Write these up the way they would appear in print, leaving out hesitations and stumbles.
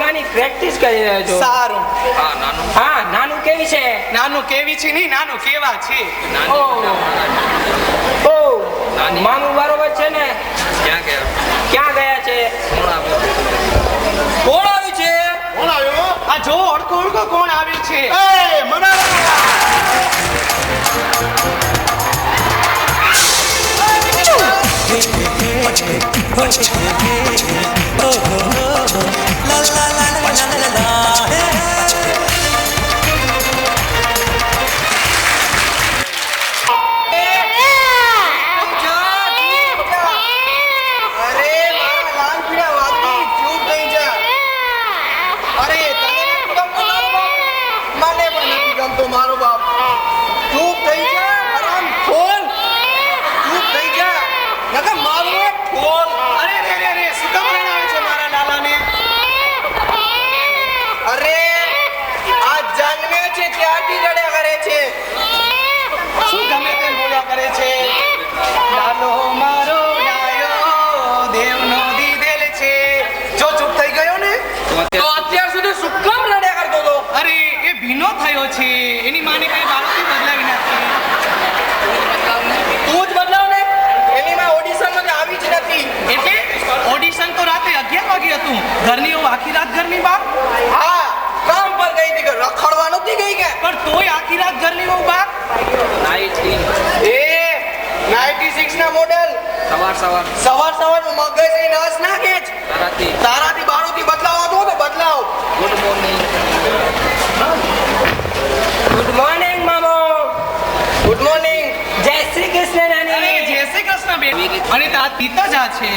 બોલવાની પ્રેક્ટિસ કરી રહ્યો છું. સારું. હા, નાનું કેવી છે? નાનું કેવી છે નહીં, નાનું કેવા છે. મામું બરોબર છે ને? ક્યાં ગયા છે? કોણ આવ્યું છે? કોણ આવ્યું? આ જો ઓળખો ઓળખો કોણ આવ્યું છે? મારો બાપ ચૂપ થઈ જા, આરામ ખોલ, ચૂપ થઈ જા, નકર મારું એક ખોલ. અરે રે રે રે, શું કામ આવે છે મારા લાલાને? અરે આ જન્મે છે ત્યારથી રડ્યા કરે છે, શું ગમે તેમ બોલ્યા કરે છે. લાલો મારો ડાયો દેવનો દીધેલ છે. જો ચૂપ થઈ ગયો ને તો અત્યાર સુધી શું કામ રડ્યા કરતો હતો? અરે એ ભીનો થયો છે, એની માને કઈ બાળકી બદલાવી નાખી. તું જ બદલાવ ને, એની માં ઓડિશન માં આવી જ નથી. એટલે ઓડિશન તો રાતે 11 વાગે હતું. ઘરની આખી રાત ઘરની બા? હા, કામ પર ગઈ હતી, રખડવા નહોતી ગઈ કે? પણ તોય આખી રાત ઘરની બહુ બા. 96 ના મોડેલ. સવાર મગજ ની નસ નાખે જ. તારાથી બાળોથી બદલાવ તો બદલાવ. ગુડ મોર્નિંગ મામો. Good morning. જય શ્રી કૃષ્ણ નાની. અરે જય શ્રી કૃષ્ણ બેટી. અને તા તીતા જા છે.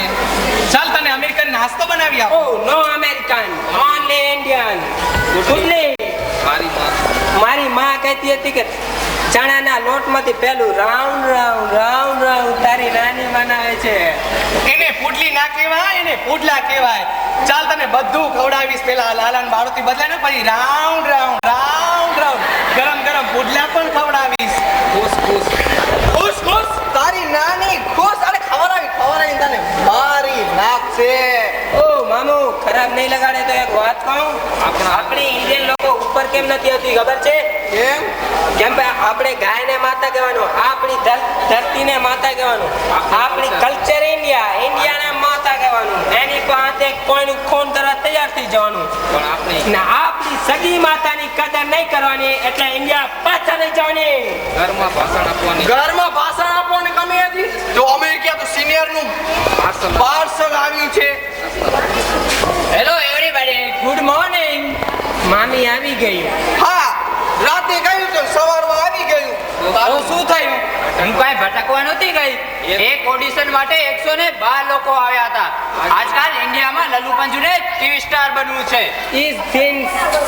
ચાલ તને અમેરિકન નાસ્તો બનાવી આપો. ઓ નો અમેરિકન, ઓનલી ઇન્ડિયન. મારી માં કહેતી હતી કે ચણાના લોટમાંથી પેલું રાઉન્ડ રાઉન્ડ રાઉન્ડ રાઉન્ડ તારી નાની બનાવે છે. એને પુડલી ના કહેવાય, એને પુડલા કહેવાય. ચાલ તને બધું ખવડાવીશ. પેલા લાલાન બાળોથી બદલાય ને, પછી રાઉન્ડ રાઉન્ડ રાઉન્ડ રાઉન્ડ ગરમ ગરમ પુડલા પણ ખવડાવીશ. ખુશ ખુશ તારી નાની ખુશ. અરે ખવડાવી તને મારી નાખશે. ઓ મામુ, ખરાબ નહીં લગાડે તો એક વાત કહું. આપણી ઇન્ડિયન લોકો ઉપર કેમ નથી આવતી ખબર છે? કેમ કે આપણે ગાયને માતા કહેવાનું, આપણી ધરતીને માતા કહેવાનું, આપણી કલ્ચર ઇન્ડિયાને માતા કહેવાનું. એની પાસે કોઈનું ખૂન કરવા તૈયાર થઈ જવાનું. ના, આપણી સગી માતાની કદર નહીં કરવાની, એટલે ઇન્ડિયા પાછા નહીં જવાની. ઘરમાં ભાષણ આપવાની કમી હતી. જો અમેરિકા તો સિનિયર નું પાર્સલ આવ્યું છે. Hello everybody, good morning. મામી આવી ગઈ. હા, રાતે ગયું તો સવારમાં આવી ગયું. તારું શું થયું? હું કઈ ભટકવા નહોતી ગઈ. એક ઓડિશન માટે 112 લોકો આવ્યા હતા. આજકાલ ઇન્ડિયામાં લલ્લુ પંજુને ટીવી સ્ટાર બનવું છે. Is been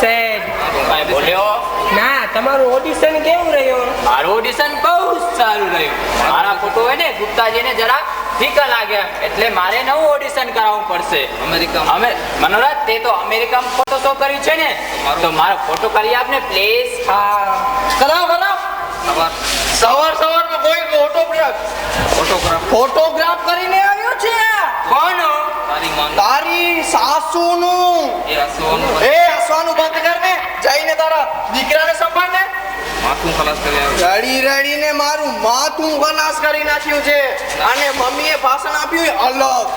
said. કઈ બોલ્યો? ના, તમારું ઓડિશન કેવું રહ્યું? મારું ઓડિશન બહુ સારું રહ્યું. મારા ફોટો હોય ને ગુપ્તાજીને જરા ફીકા લાગ્યા, એટલે મારે નવું ઓડિશન કરાવવું પડશે. મનોરથ, તે તો અમેરિકામાં ફોટો શો કર્યું છે ને, તો મારો ફોટો કરી આપને પ્લીઝ. હા, કરાવ. સવારમાં કોઈ ફોટોગ્રાફ કરીને આવ્યો છે. કોણ? તારી સાસુનું. એ હસવાનું બંધ કર ને, જઈને તારા દીકરાને સંભાળ ને. રડીને મારું માથું ખલાસ કરી નાખ્યું છે. અને મમ્મીએ ભાષણ આપ્યું અલગ.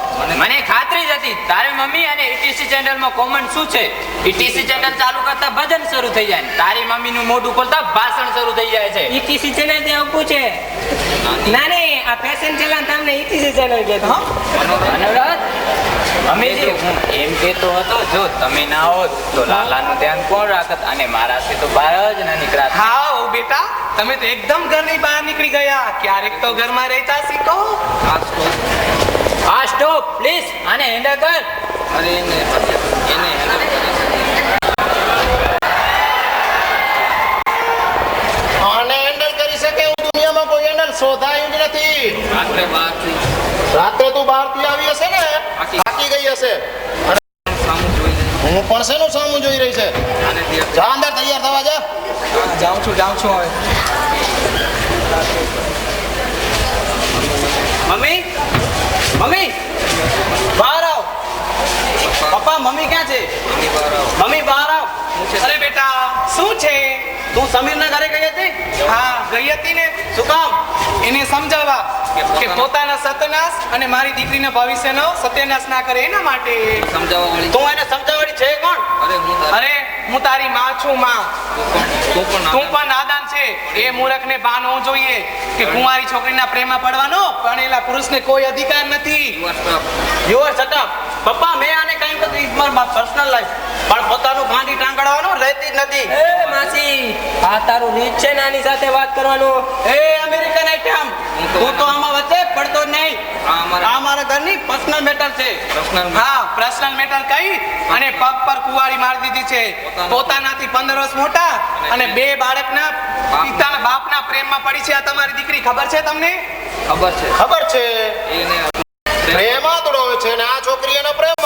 મને ખાતરી જ હતી તારી મમ્મી અને ઈટીસી ચેનલમાં કોમન શું છે. ઈટીસી ચેનલ ચાલુ કરતા ભજન શરૂ થઈ જાય, તારી મમ્મીનું મોઢું ખોલતા ભાષણ શરૂ થઈ જાય છે. ઈટીસી ચેનલ તે આપવું છે. ના ને, આ ફેશન ચેનલ તમને ઈટીસી ચેનલ કહેતો. મનોરથ, મમ્મીજી, હું એમ કહેતો હતો, જો તમે ના હોત તો લાલાનું ધ્યાન કોણ રાખત, અને મારાથી તો બહાર જ ના નીકળાત. હા ઓ બેટા, તમે તો એકદમ ઘરની બહાર નીકળી ગયા. ક્યારેક તો ઘરમાં રહેતા શીખો. હા, સ્ટોપ પ્લીઝ, આને હેન્ડલ કર. આને હેન્ડલ કરી શકે એવું દુનિયામાં કોઈ હેન્ડલ શોધાયું જ નથી. રાત્રે તું બહારથી આવી હશે ને, થાકી ગઈ હશે. હું પણ શેનું સામું જોઈ રહી છે. જા અંદર તૈયાર થવા જા. જાઉં છું હવે. મમ્મી બહાર આવ. પપ્પા, મમ્મી ક્યાં છે? તું સમીરના ઘરે ગઈ હતી? હા ગઈ હતી ને. શું કામ? એને સમજાવવા કે પોતાના સત્યનાશ અને મારી દીકરીના ભવિષ્યનો સત્યનાશ ના કરે એના માટે. સમજાવવાવાળી તું એને સમજાવવાની છે કોણ? અરે હું તારી માં છું માં. તું પણ નાદાન છે. એ મૂર્ખને ભાન હોવું જોઈએ કે કુંવારી છોકરીના પ્રેમમાં પડવાનો પરણેલા પુરુષને કોઈ અધિકાર નથી. You are shut up. પપ્પા મેં આને કંઈ બધું મારા પર્સનલ લાઈફ પણ પોતાનું ગાંડી ટાંગડવાનું રહેતી જ નથી. એ માસી આ તારું રીત છે ને આની સાથે વાત કરવાનું. એ અમેરિકન આઈટમ તું તો આમાં વચ્ચે પડતો જ નહીં. આ મારા ઘરની પર્સનલ મેટર છે. હા પર્સનલ મેટર કહી અને પગ પર કુંવારી મારી દીધી છે. પોતાનાથી 15 વર્ષ મોટા અને 2 બાળકના પિતાના બાપના પ્રેમમાં પડી છે આ તમારી દીકરી. ખબર છે તમને? ખબર છે ખબર છે એને પ્રેમ આતડો છે ને આ છોકરી એનો પ્રેમ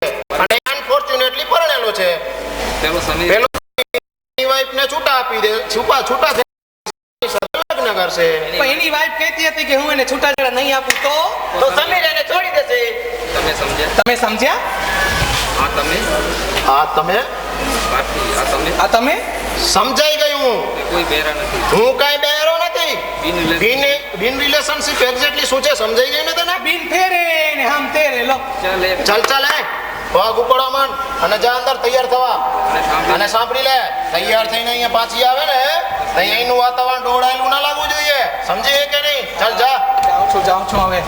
છે અને અનફોર્ચ્યુનેટલી પરણેલો છે. પેલો સમીર પેલો એની વાઈફને છૂટા આપી દે છૂટા લગ્ન કરશે. પણ એની વાઈફ કહેતી હતી કે હું એને છૂટાછેડા નહીં આપું તો સમીર એને છોડી દેશે. તમે સમજ્યા? તમે સમજ્યા? હા તમે આ તમે બાકી આ તમે આ તમે સમજાઈ ગયું. કોઈ બેરા નથી. હું કાંઈ બેરો નથી. બિન બિન રિલેશનશિપ એક્ઝેક્ટલી શું છે સમજાઈ ગયું ને તને? બિન ફેરે ને હમ તેરે લો. ચાલે ચાલ હે પગ ઉપાડવા માંડ અને જા અંદર તૈયાર થવા. અને સાંભળી લે તૈયાર થઈને અહીંયા પાછી આવે ને તો અહીંનું વાતાવરણ ડોળાયેલું ના લાગવું જોઈએ. સમજી કે નહીં? ચાલ જા. જાઉં છું હવે.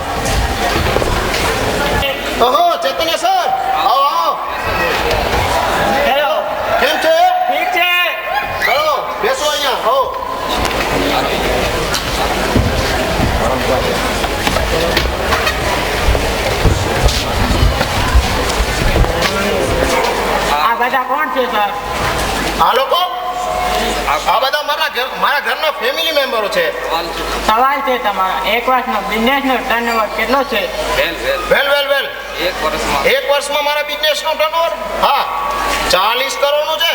ઓહો ચેતન્ય સર આવો આવો. હેલો કેમ છે? ઠીક છે. ચલો બેસો અહીંયા આવો. આ બધા કોણ છે સર? આ લોકો આ બધા મારા ઘરના ફેમિલી મેમ્બરો છે. સવાલ છે તમારા, એક વર્ષનો બિઝનેસનો ટર્નઓવર કેટલો છે? વેલ એક વર્ષમાં એક વર્ષમાં મારા બિઝનેસનો ટર્નઓવર હા 40 કરોડનું છે.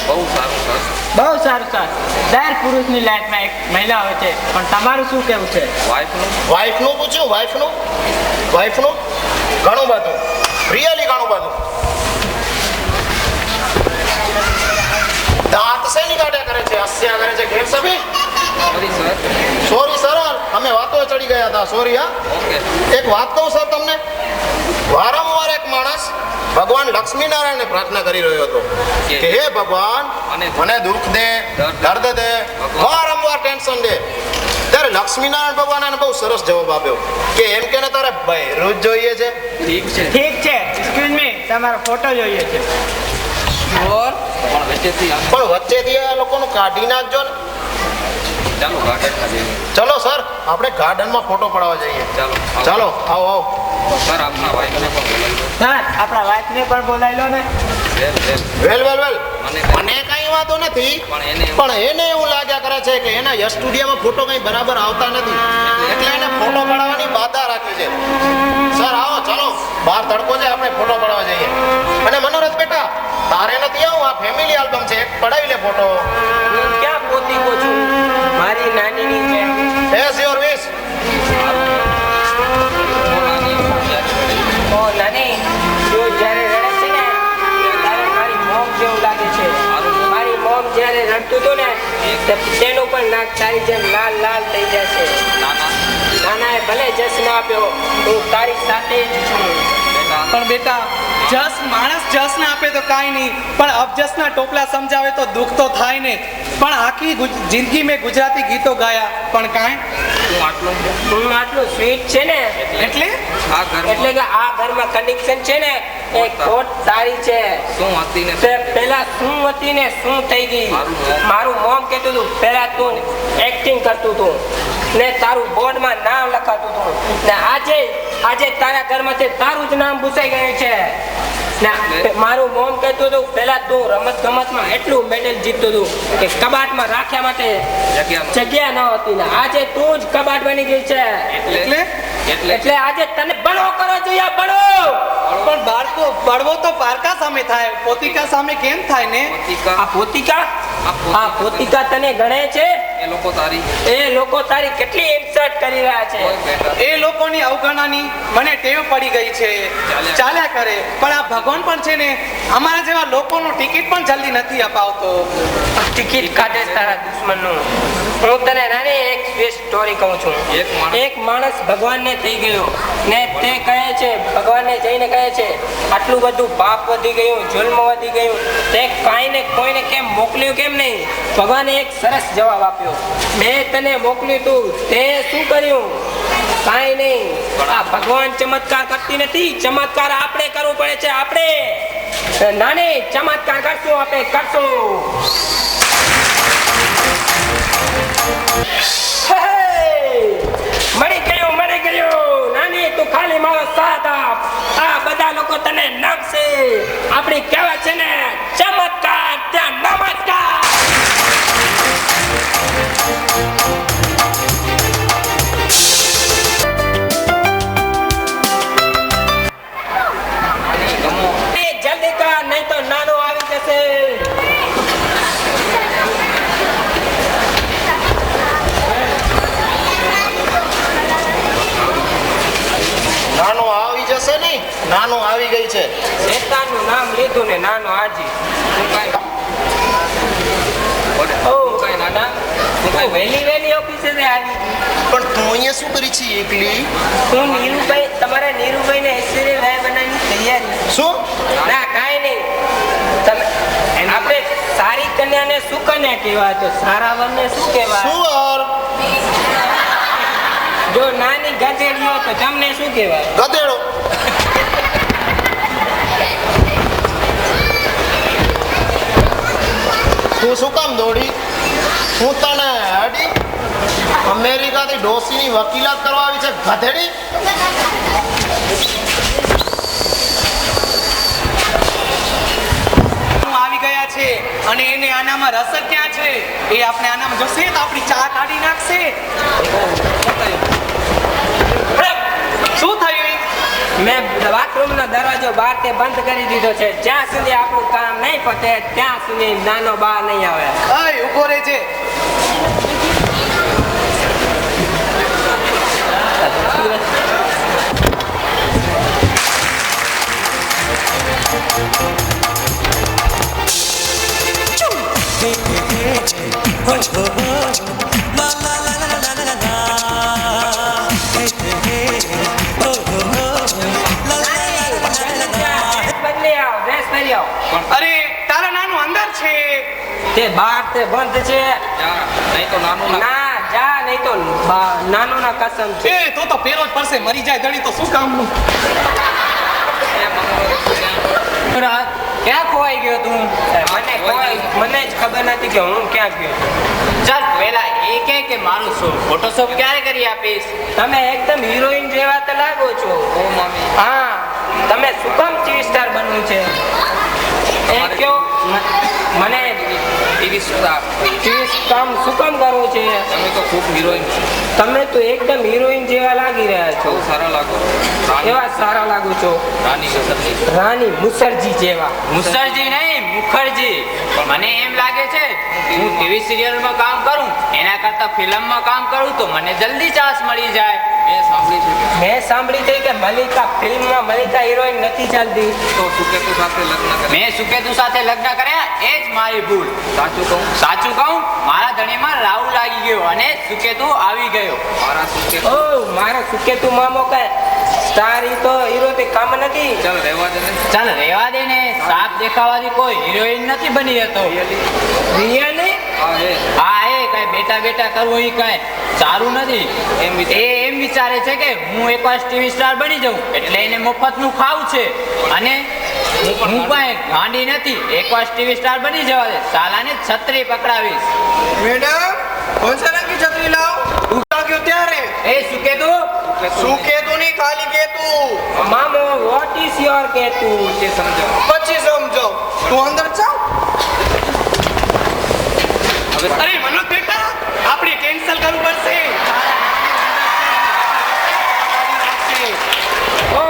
બહુ સારું સર. બહુ સારું સર. દર પુરુષની લાઈફમાં એક મહિલા હોય છે, પણ તમારું શું કહેવું છે? વાઈફનું પૂછ્યું વાઈફનું ઘણું બધું રિયલી ઘણું બધું. દાંત શેની કાઢ્યા કરે છે? હસ્યા કરે છે ઘેર સભી. Sorry sir. સોરી સર અમે વાતો ચડી ગયા હતા. સોરી હા. ઓકે એક વાત કહું સર તમને. વારંવાર એક માણસ ભગવાન લક્ષ્મીનારાયણને પ્રાર્થના કરી રહ્યો હતો કે હે ભગવાન મને દુઃખ દે, દર્દ દે, વારંવાર ટેન્શન દે. ત્યારે લક્ષ્મીનારાયણ ભગવાન એને બહુ સરસ જવાબ આપ્યો કે એમ કે તારે બૈરું જ જોઈએ છે. ઠીક છે ઠીક છે, એક્સક્યુઝ મી, તમારો ફોટો જોઈએ છે. પણ વચ્ચેથી આ લોકોનું કાઢી નાખજો ને. ચાલો ગાર્ડનમાં જઈએ. ચલો સર આપણે ગાર્ડનમાં ફોટો પડાવવા જઈએ. ચાલો આવો સર આપના વાઈફને પણ બોલાવી દો. સર આપણા વાઈફને પણ બોલાવી લો ને. વેલ મને કઈ વાંધો નથી પણ એને એવું લાગ્યા કરે છે કે એના યશ સ્ટુડિયોમાં ફોટો કઈ બરાબર આવતા નથી એટલે એને ફોટો પડાવવાની બાધા રાખી છે. સર આવો ચાલો બહાર તડકો છે આપણે ફોટો પડાવવા જઈએ. અને મનોરથ બેટા તારે નથી આવું આ ફેમિલી આલ્બમ છે એક પડાવી લે ફોટો. હું ક્યાં પોતીકો છું? મારી નાનીની છે. એઝ યોર વિશ. ઓ નાની તું જ્યારે રડે છે ને ત્યારે મારી મોમ જેવું લાગે છે. મારી મોમ જ્યારે રડતું હતું ને તેનું પણ નાક તારી જેમ લાલ લાલ થઈ જશે. નાનાએ ભલે જશ ન આપ્યો, હું તારી સાથે જ છું. પણ બેટા જસ માણસ જસ ના આપે તો કાંઈ નહીં, પણ અબજસના ટોપલા સમજાવે તો દુઃખ તો થાય ને. પણ આખી જિંદગી મેં ગુજરાતી ગીતો ગાયા પણ કાંઈ. હું આટલું સ્વીટ છે ને એટલે એટલે કે આ ઘરમાં કનેક્શન છે ને એ ખોટ તારી છે. શું હતી ને તે પેલા શું હતી ને શું થઈ ગઈ. મારું મોમ કહેતું હતું પેલા તું એક્ટિંગ કરતું હતું ને તારું બોર્ડમાં નામ લખાતું હતું ને આજે તારા ઘરમાંથી તારું જ નામ ભૂસાઈ ગયું છે. મારું મોમ કહેતું હતું પેલા તું રમત ગમતમાં એટલું મેડલ જીતતું હતું કે કબાટમાં રાખ્યા માટે જગ્યા ન હતી ને આજે તું જ કબાટ બની ગઈ છે. એટલે આજે તને બળવો કરો જોઈએ. બળવો પણ બાળકો બળવો તો પારકા સામે થાય, પોતિકા સામે કેમ થાય ને? આ પોતિકા તને ગણે છે? એ લોકો તારી એ લોકો તારી કેટલી ઇન્સલ્ટ કરી રહ્યા છે. કોઈ બેટા એ લોકોની અવગણનાની મને ટેવ પડી ગઈ છે. ચાલ્યા કરે, પણ આ ભગવાન પણ છે ને અમારા જેવા લોકોનો ટિકિટ પણ જલ્દી નથી અપાવતો. ટિકિટ કાઢે તારા દુશ્મનનું. હું તને નાની એક સ્ટોરી કહું છું. એક માણસ ભગવાનને થઈ ગયો ને તે કહે છે, ભગવાનને જઈને કહે છે, આટલું બધું પાપ વધી ગયું, જુલ્મ વધી ગયું, તે કાંઈ ને કોઈને કેમ મોકલ્યું કેમ નહીં? ભગવાને એક સરસ જવાબ આપ્યો, મેં તને મોકલ્યું તું, તે શું કર્યું? કાંઈ નહીં. આ ભગવાન ચમત્કાર કરતી નથી, ચમત્કાર આપણે કરવું પડે છે. આપણે નાની ચમત્કાર કરશું, આપણે કરશું. મળી ગયું. નાની તું ખાલી મારો સાથ આપ, આ બધા લોકો તને નમશે. આપણી કહેવત છે ને, ચમત્કાર ત્યાં નમસ્કાર. જલ્દી કર, નહીં તો નાનો આવી જશે. નાનો આવી જશે નહીં, નાનો આવી ગઈ છે. શેતાનનું નામ લીધું ને નાનો હાજી. ઓ કઈ નાના, તું વહેલી ઓફિસે આવી. પણ તું અહીંયા શું કરી છે એકલી? હું નીરુભાઈ, તમારા નીરુભાઈને ઐશ્વર્ય રાય બનાવવાની તૈયારી. શું? ના કાંઈ નહીં. તમે આપણે સારી કન્યાને શું કન્યા કહેવાય, તો સારા વરને શું કહેવાય? સુવર. જો નાની ગધેડી હોય તો તમને શું કહેવાય? ગધેડો. તું શું કામ દોડી? હું તને અડી અમેરિકાથી ડોસીની વકીલાત કરવા આવી છે, ગધેડી. આવી ગયા છે અને એને આનામાં રસ જ ક્યાં છે? એ આપણે આનામાં જોશે તો આપણી ચા કાઢી નાખશે. શું થયું? મેં બાથરૂમનો દરવાજો બહાર તે બંધ કરી દીધો છે. જ્યાં સુધી આપણું કામ નહીં પતે ત્યાં સુધી નાનો બહાર નહીં આવે. અય ઉભો રહેજે. બદલી આવો, ડ્રેસ પહેરી આવો. અરે તારા નાનું અંદર છે. તે બહાર તે બંધ છે. જા, નહીં તો નાનું ના ના જા, નહીં તો નાનો ના કસમ છે. એ તો પેલો જ પડશે, મરી જાય ધણી તો શું કામનું? ક્યાં ખોવાઈ ગયો તું? મને જ ખબર નથી કે હું ક્યાં ગયો. ચાલ પેલા એ કે મારું ફોટોશોપ ક્યારે કરી આપીશ? તમે એકદમ હિરોઈન જેવા તો લાગો છો. ઓ મમ્મી હા, તમે શું કામ ટીવી સ્ટાર બનવું છે? એ કયો મને ટીવી સ્ટાર ટીવી કામ શું કામ કરવું છે? તમે તો ખૂબ હિરોઈન છો, તમે તો એકદમ હિરોઈન જેવા લાગી રહ્યા છો. બહુ સારા લાગો. રાની એવા સારા લાગુ છો. રાની ગસરની. રાની મુસરજી જેવા. મુસરજી નહીં, મુખર્જી. મને એમ લાગે છે હું ટીવી સિરિયલમાં કામ કરું એના કરતા ફિલ્મમાં કામ કરું તો મને જલ્દી ચાન્સ મળી જાય. મેં સાંભળ્યું છે કે મેં સાંભળ્યું છે કે ફિલ્મમાં મલિકા હિરોઈન નથી ચાલતી. તો સુકેતુ સાથે લગ્ન કરે. મેં સુકેતુ સાથે લગ્ન કર્યા એ જ મારી ભૂલ. સાચું કહું મારા ધણીમાં રાહુ લાગી ગયો અને સુકેતુ આવી ગયો. મારા સુકેતુ ઓ મારો સુકેતુ મામો કે સ્ટાર ઈ તો હીરો થી કામ નથી. ચાલ રહેવા દે ને. ચાલ રેવા દે ને, સાફ દેખાવાથી કોઈ હિરોઈન નથી બની હતો. રિયલી? હા હે હા એ કઈ બેટા બેટા કરવું એ કઈ સારું નથી. એમ વિચારે છે કે હું એકવાર ટીવી સ્ટાર બની જાઉં એટલે એને મફતનું ખાવું છે અને હું કઈ ગાંડી નથી. એકવાર ટીવી સ્ટાર બની જવા દે, સાલાને છત્રી પકડાવીશ. મેડમ કોણ સા રંગ કી છત્રી લાવ? ઉગતા ક્યો ત્યારે? એ સુકેતુ શું કેતું નહીં, ખાલી કેતું. મામો વોટ ઇઝ યોર કેતુ? તે સમજો. પછી સમજો. તું અંદર ચાલ. હવે અરે મનોજ બેટા, આપણે કેન્સલ કરવું પડશે. ઓ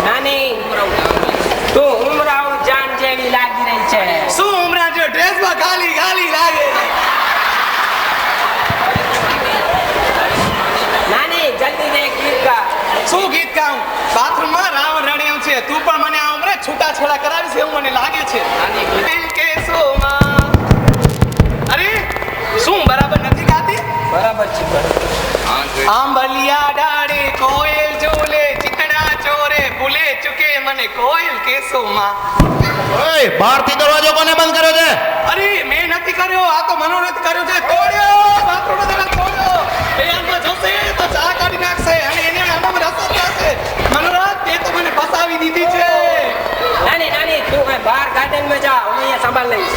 નાની તું ઉમરાવ જાન જેવી લાગી રહી છે. શું હમણાં જો ડ્રેસમાં ખાલી ખાલી લાગે? શું ગીત ગાઉં? બાથરૂમમાં રાવણ રડે એમ છે. તું પણ મને આ ઉંમરે છૂટાછેડા કરાવીશ એવું મને લાગે છે. દિલ કે સોમાં. અરે શું બરાબર નથી ગાતી? બરાબર છે બરાબર. હા જોઈ. આંબલિયા ડાળે કોયલ ઝૂલે, ચિકણા ચોરે ભૂલે ચૂકે મને કોયલ કે સોમાં. ઓય બહારથી દરવાજો કોને બંધ કર્યો છે? અરે મેં નથી કર્યો, આ તો મનોરથ કર્યો છે. તોડ્યો બાથરૂમનો દરવાજો તોડ્યો. એ આમાં જોશે તો ચા કાઢી નાખશે અને એને આમાં રસ થશે. મનોરથ તે તો મને ફસાવી દીધી છે. નાની નાની તું કઈ બહાર ગાર્ડનમાં જા, હું અહીંયા સંભાળ લઈશ.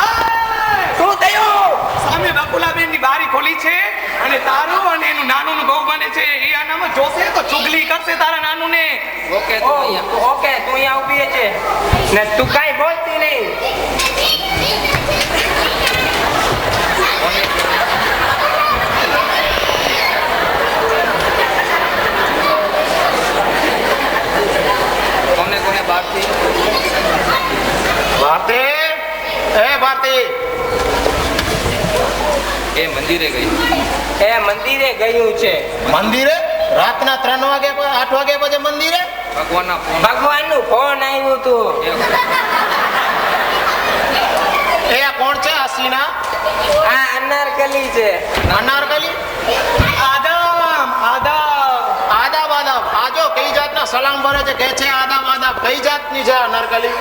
આય! શું થયું? સામે બકુલાબેન ની બારી ખોલી છે અને તારું અને એનું નાનું નું બહુ બને છે. એ આનામાં જોશે તો ચુગલી કરશે તારા નાનું ને. ઓકે તો અહીંયા. ઓકે તું અહીંયા ઊભી છે ને તું કાઈ બોલતી નહીં. કોને કોને બહારથી ભારતી, એ ભારતી, એ મંદિરે ગઈ. એ મંદિરે ગયું છે. મંદિરે રાતના 3 વાગે 8 વાગે પછી મંદિરે? ભગવાનના ફોન. ભગવાનનું ફોન આવ્યું તું. એ આ કોણ છે? હસીના આ અનારકલી છે. અનારકલી? આદમ આદાબ આદાબ. આજો કઈ જાતના સલામ ભરે છે કે છે આદાબ આદાબ? કઈ જાતની છે અનારકલી?